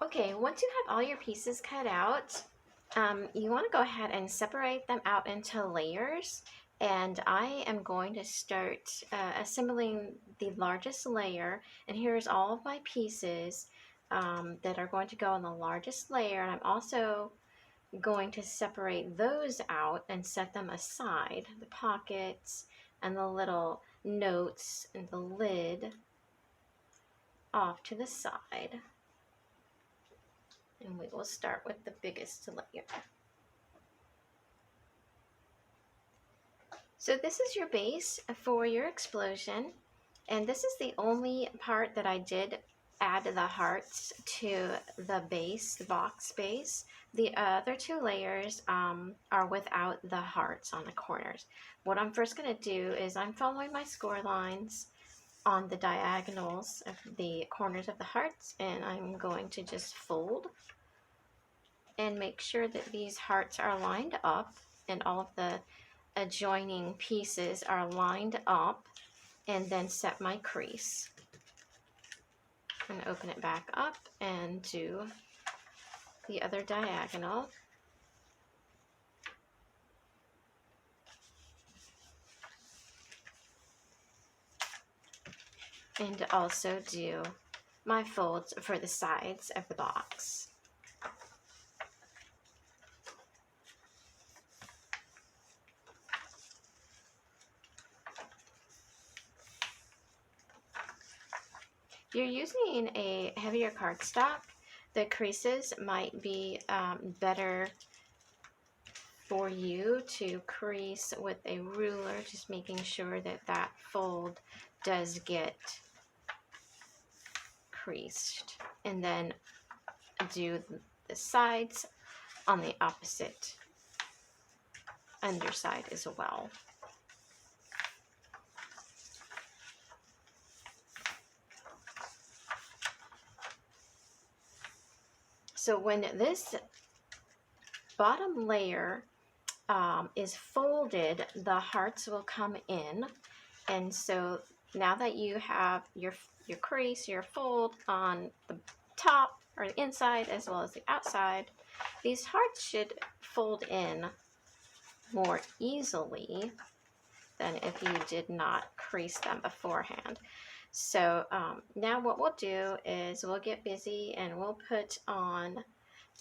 Okay, once you have all your pieces cut out, you want to go ahead and separate them out into layers. And I am going to start assembling the largest layer. And here's all of my pieces that are going to go on the largest layer. And I'm also going to separate those out and set them aside, the pockets and the little notes and the lid off to the side. And we will start with the biggest layer. So this is your base for your explosion, and this is the only part that I did add the hearts to the base, the box base. The other two layers are without the hearts on the corners. What I'm first going to do is I'm following my score lines on the diagonals of the corners of the hearts, and I'm going to just fold and make sure that these hearts are lined up and all of the adjoining pieces are lined up, and then set my crease and open it back up and do the other diagonal. And also do my folds for the sides of the box. If you're using a heavier cardstock, the creases might be better for you to crease with a ruler, just making sure that that fold does get creased. And then do the sides on the opposite underside as well. So when this bottom layer is folded, the hearts will come in. And so now that you have your crease, your fold on the top or the inside as well as the outside, these hearts should fold in more easily than if you did not crease them beforehand. So now what we'll do is we'll get busy and we'll put on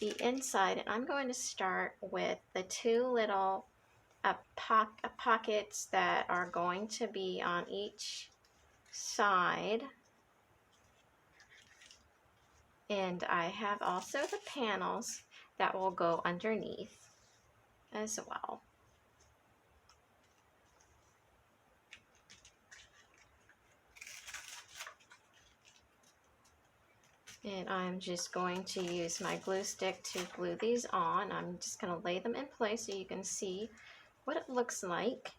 the inside. And I'm going to start with the two little pockets that are going to be on each side. And I have also the panels that will go underneath as well. And I'm just going to use my glue stick to glue these on. I'm just going to lay them in place so you can see what it looks like.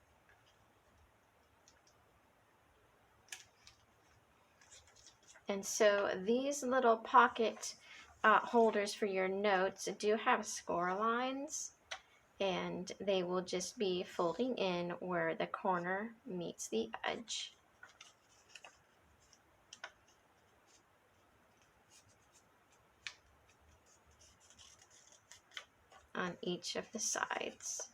And so these little pocket holders for your notes do have score lines, and they will just be folding in where the corner meets the edge. On each of the sides.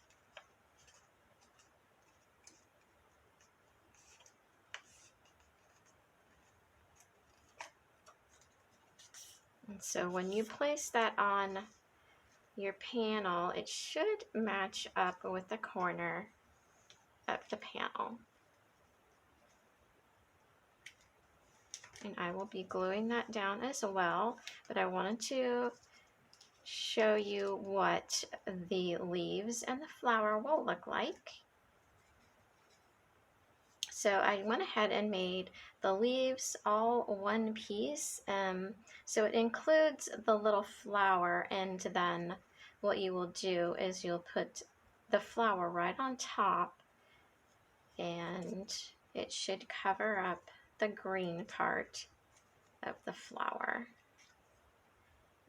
And so when you place that on your panel, it should match up with the corner of the panel. And I will be gluing that down as well, but I wanted to show you what the leaves and the flower will look like. So I went ahead and made the leaves all one piece. So it includes the little flower, and then what you will do is you'll put the flower right on top, and it should cover up the green part of the flower.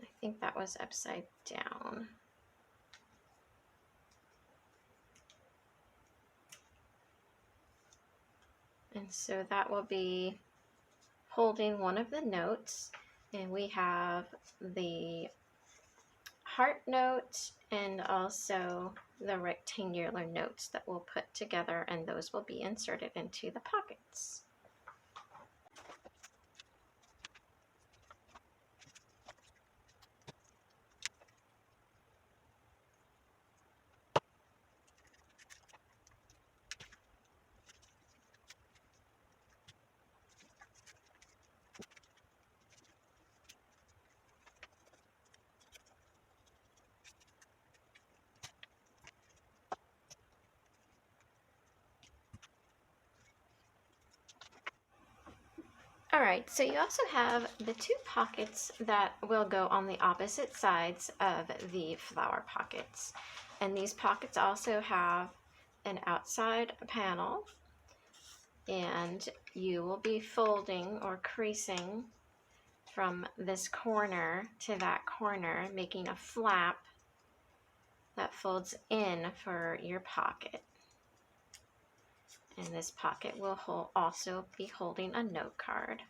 I think that was upside down. And so that will be holding one of the notes. And we have the heart note and also the rectangular notes that we'll put together, and those will be inserted into the pockets. Alright, so you also have the two pockets that will go on the opposite sides of the flower pockets. And these pockets also have an outside panel, and you will be folding or creasing from this corner to that corner, making a flap that folds in for your pocket. And this pocket will also be holding a note card.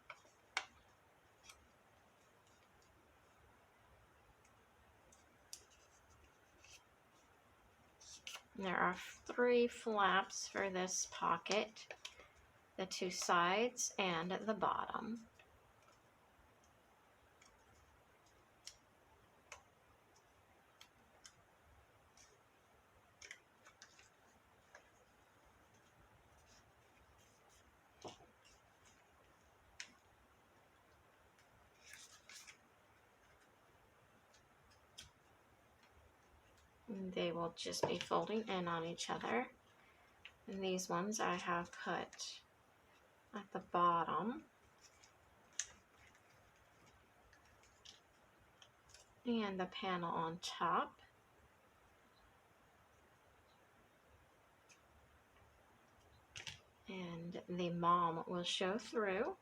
There are 3 flaps for this pocket, the 2 sides and the bottom. And they will just be folding in on each other. And these ones I have put at the bottom. And the panel on top. And the mom will show through.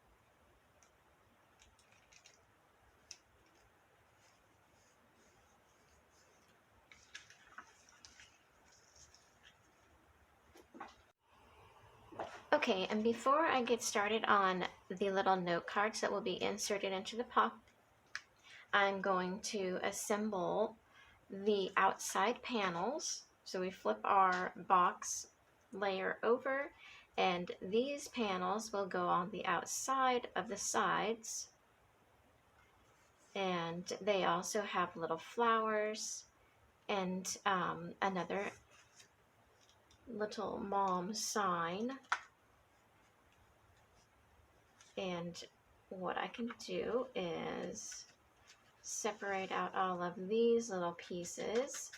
Okay, and before I get started on the little note cards that will be inserted into the pocket, I'm going to assemble the outside panels. So we flip our box layer over, and these panels will go on the outside of the sides. And they also have little flowers and another little mom sign. And what I can do is separate out all of these little pieces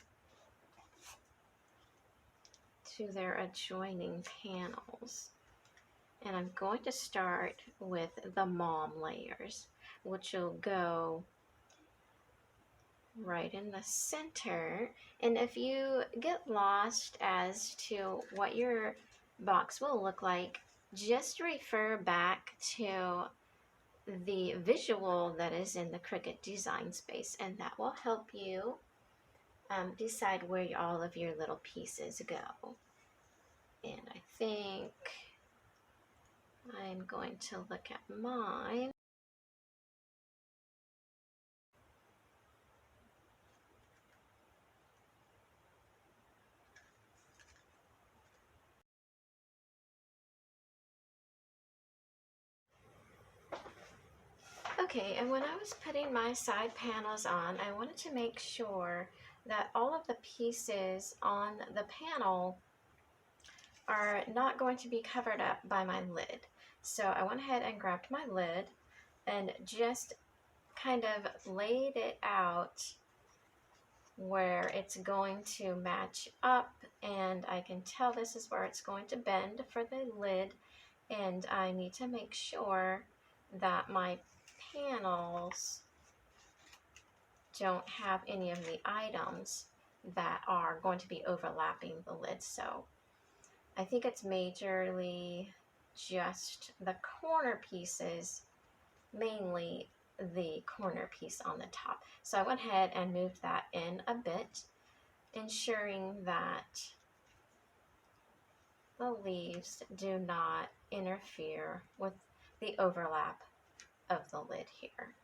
to their adjoining panels. And I'm going to start with the mom layers, which will go right in the center. And if you get lost as to what your box will look like, just refer back to the visual that is in the Cricut design space, and that will help you decide where all of your little pieces go. And I think I'm going to look at mine. Okay, and when I was putting my side panels on, I wanted to make sure that all of the pieces on the panel are not going to be covered up by my lid. So I went ahead and grabbed my lid and just kind of laid it out where it's going to match up, and I can tell this is where it's going to bend for the lid, and I need to make sure that my panels don't have any of the items that are going to be overlapping the lid. So I think it's majorly just the corner pieces, mainly the corner piece on the top. So I went ahead and moved that in a bit, ensuring that the leaves do not interfere with the overlap of the lid here.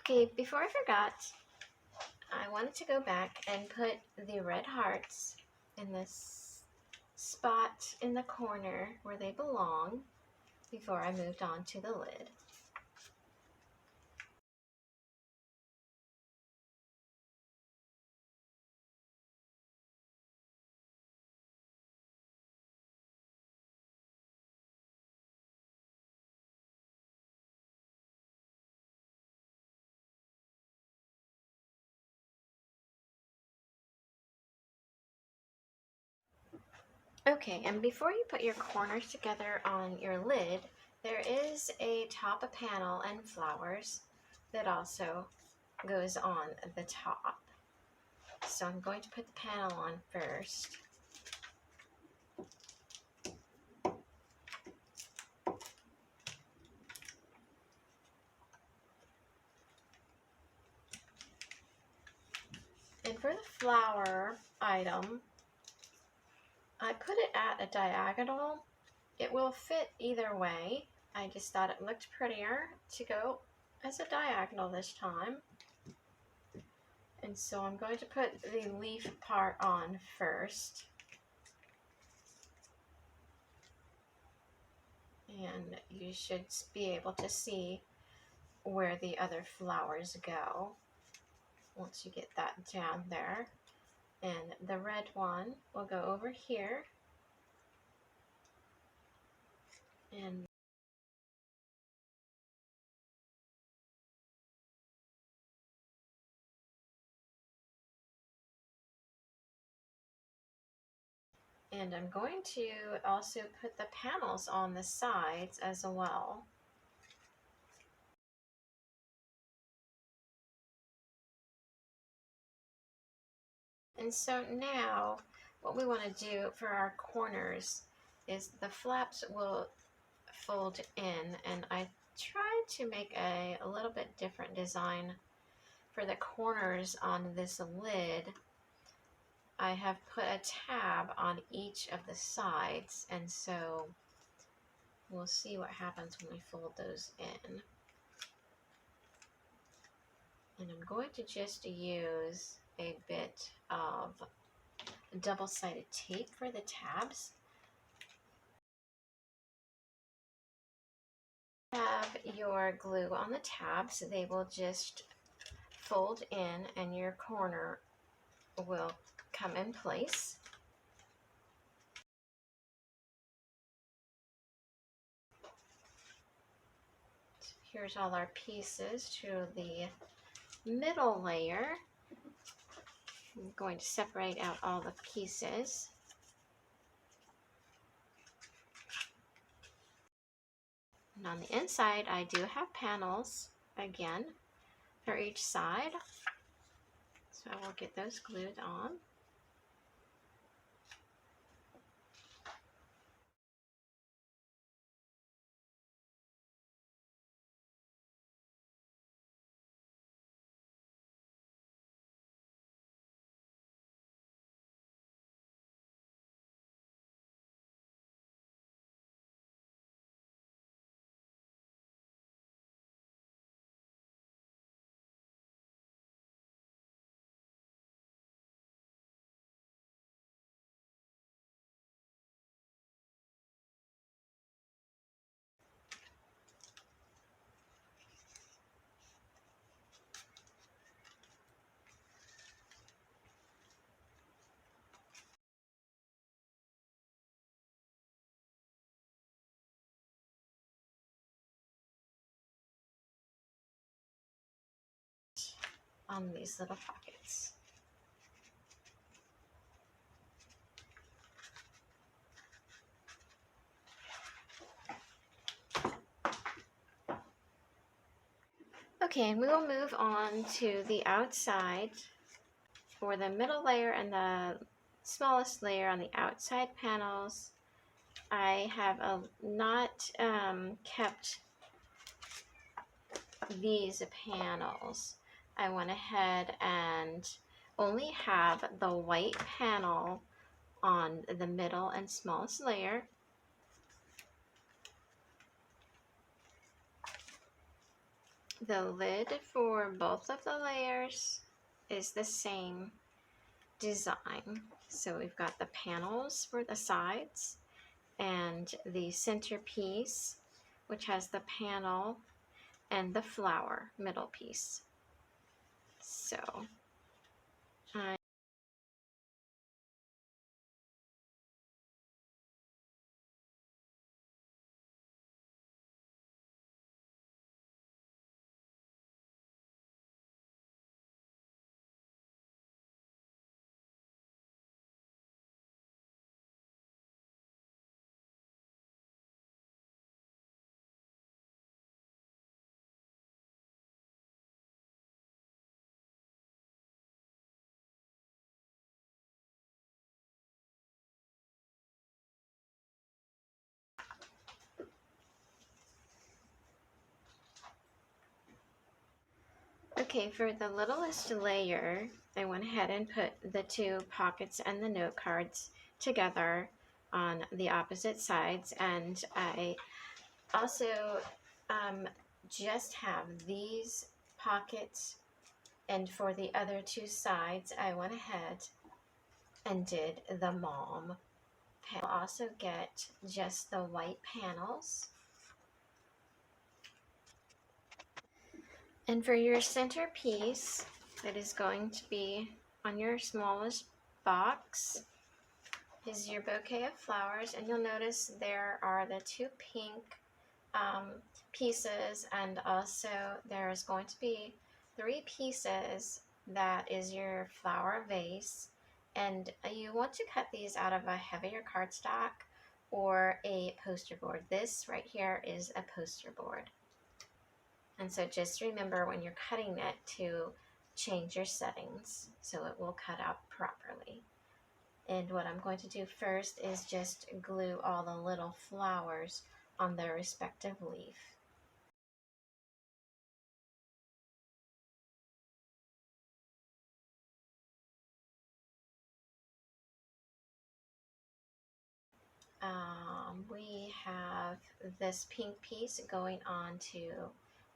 Okay, before I forgot, I wanted to go back and put the red hearts in this spot in the corner where they belong before I moved on to the lid. Okay, and before you put your corners together on your lid, there is a top panel and flowers that also goes on the top. So I'm going to put the panel on first. And for the flower item, I put it at a diagonal. It will fit either way. I just thought it looked prettier to go as a diagonal this time. And so I'm going to put the leaf part on first. And you should be able to see where the other flowers go once you get that down there. And the red one will go over here. And I'm going to also put the panels on the sides as well. And so now what we want to do for our corners is the flaps will fold in, and I tried to make a little bit different design for the corners on this lid. I have put a tab on each of the sides, and so we'll see what happens when we fold those in. And I'm going to just use a bit of double-sided tape for the tabs. Have your glue on the tabs, they will just fold in and your corner will come in place. Here's all our pieces to the middle layer. I'm going to separate out all the pieces. And on the inside, I do have panels, again, for each side. So I will get those glued on. On these little pockets. Okay, and we will move on to the outside. For the middle layer and the smallest layer on the outside panels, I have not kept these panels. I went ahead and only have the white panel on the middle and smallest layer. The lid for both of the layers is the same design. So we've got the panels for the sides and the centerpiece, which has the panel and the flower middle piece. So okay, for the littlest layer, I went ahead and put the two pockets and the note cards together on the opposite sides, and I also just have these pockets, and for the other two sides, I went ahead and did the mom. I'll also get just the white panels. And for your centerpiece, that is going to be on your smallest box, is your bouquet of flowers. And you'll notice there are the two pink pieces, and also there's going to be 3 pieces that is your flower vase. And you want to cut these out of a heavier cardstock or a poster board. This right here is a poster board. And so just remember when you're cutting it to change your settings so it will cut out properly. And what I'm going to do first is just glue all the little flowers on their respective leaf. We have this pink piece going on to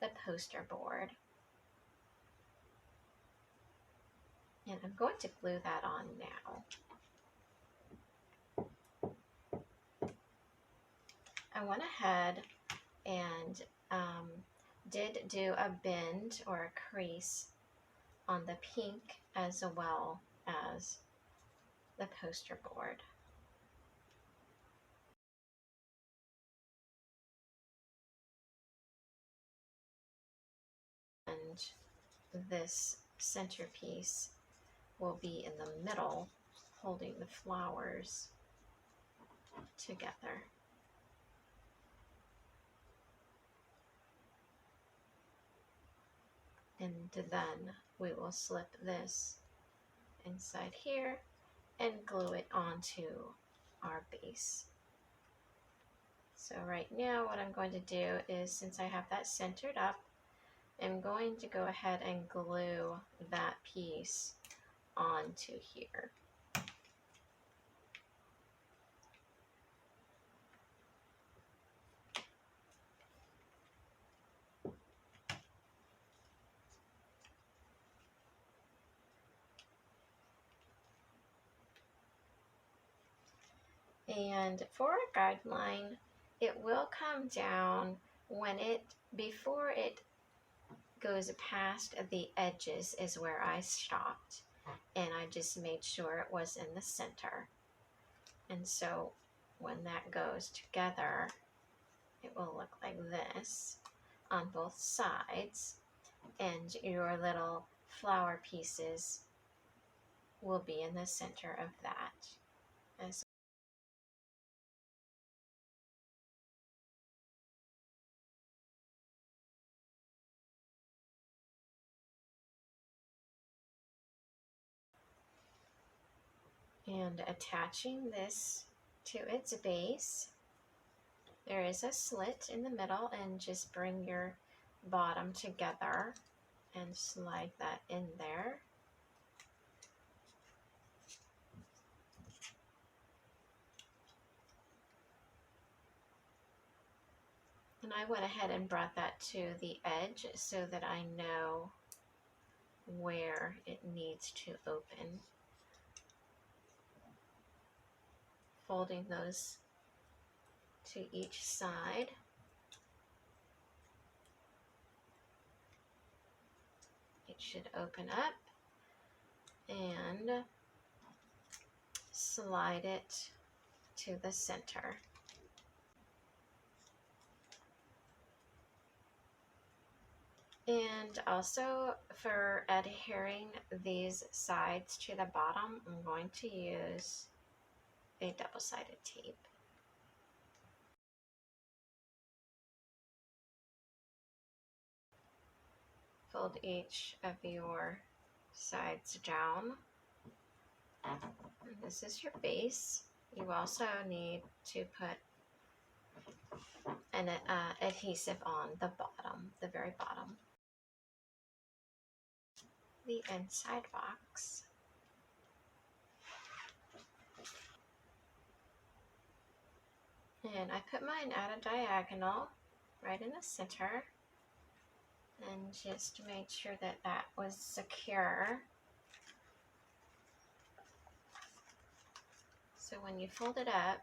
the poster board. And I'm going to glue that on now. I went ahead and did do a bend or a crease on the pink as well as the poster board. And this centerpiece will be in the middle, holding the flowers together. And then we will slip this inside here and glue it onto our base. So right now what I'm going to do is, since I have that centered up, I'm going to go ahead and glue that piece onto here. And for a guideline, it will come down when before it goes past the edges is where I stopped, and I just made sure it was in the center. And so when that goes together, it will look like this on both sides, and your little flower pieces will be in the center of that. And attaching this to its base, there is a slit in the middle, and just bring your bottom together and slide that in there. And I went ahead and brought that to the edge so that I know where it needs to open. Folding those to each side. It should open up and slide it to the center. And also for adhering these sides to the bottom, I'm going to use a double-sided tape. Fold each of your sides down. And this is your base. You also need to put an adhesive on the bottom, the very bottom. The inside box. And I put mine at a diagonal right in the center and just made sure that that was secure. So when you fold it up,